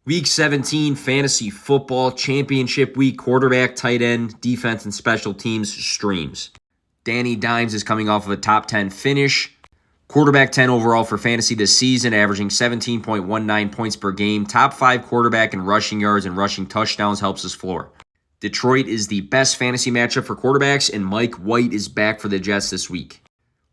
Week 17 fantasy football championship week, quarterback, tight end, defense, and special teams streams. Danny Dimes is coming off of a top 10 finish. Quarterback 10 overall for fantasy this season, averaging 17.19 points per game. Top 5 quarterback in rushing yards and rushing touchdowns, helps his floor. Detroit is the best fantasy matchup for quarterbacks, and Mike White is back for the Jets this week.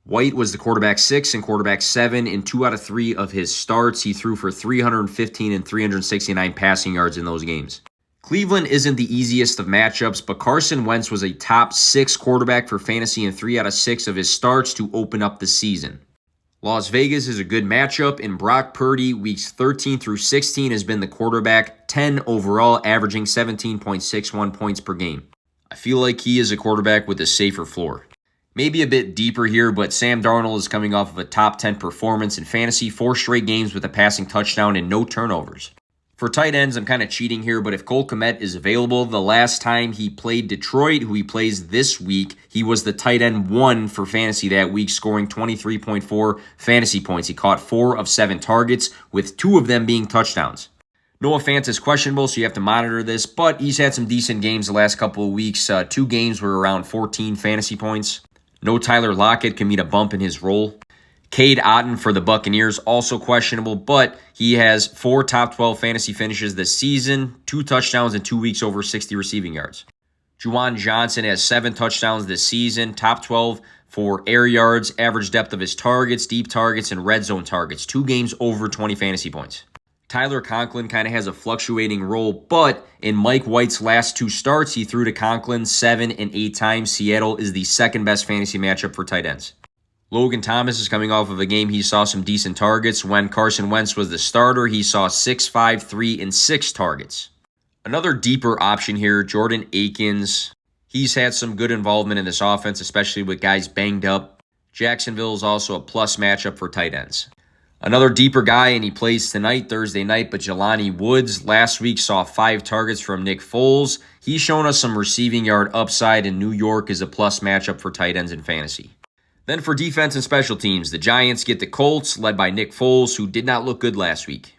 White was the quarterback 6 and quarterback 7 in 2 out of 3 of his starts. He threw for 315 and 369 passing yards in those games. Cleveland isn't the easiest of matchups, but Carson Wentz was a top 6 quarterback for fantasy in 3 out of 6 of his starts to open up the season. Las Vegas is a good matchup, and Brock Purdy, weeks 13 through 16, has been the quarterback 10 overall, averaging 17.61 points per game. I feel like he is a quarterback with a safer floor. Maybe a bit deeper here, but Sam Darnold is coming off of a top 10 performance in fantasy, 4 straight games with a passing touchdown and no turnovers. For tight ends, I'm kind of cheating here, but if Cole Kmet is available, the last time he played Detroit, who he plays this week, he was the tight end 1 for fantasy that week, scoring 23.4 fantasy points. He caught 4 of 7 targets, with 2 of them being touchdowns. Noah Fant is questionable, so you have to monitor this, but he's had some decent games the last couple of weeks. 2 games were around 14 fantasy points. No Tyler Lockett can meet a bump in his role. Cade Otton for the Buccaneers, also questionable, but he has 4 top 12 fantasy finishes this season, 2 touchdowns in 2 weeks over 60 receiving yards. Juwan Johnson has 7 touchdowns this season, top 12 for air yards, average depth of his targets, deep targets, and red zone targets, 2 games over 20 fantasy points. Tyler Conklin kind of has a fluctuating role, but in Mike White's last 2 starts, he threw to Conklin 7 and 8 times. Seattle is the second best fantasy matchup for tight ends. Logan Thomas is coming off of a game he saw some decent targets. When Carson Wentz was the starter, he saw 6, 5, 3, and 6 targets. Another deeper option here, Jordan Akins. He's had some good involvement in this offense, especially with guys banged up. Jacksonville is also a plus matchup for tight ends. Another deeper guy, and he plays tonight, Thursday night, but Jelani Woods last week saw 5 targets from Nick Foles. He's shown us some receiving yard upside, and New York is a plus matchup for tight ends in fantasy. Then for defense and special teams, the Giants get the Colts, led by Nick Foles, who did not look good last week.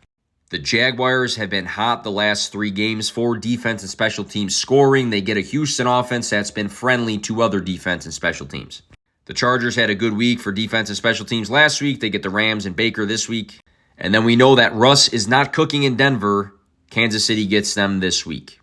The Jaguars have been hot the last 3 games for defense and special teams scoring. They get a Houston offense that's been friendly to other defense and special teams. The Chargers had a good week for defense and special teams last week. They get the Rams and Baker this week. And then we know that Russ is not cooking in Denver. Kansas City gets them this week.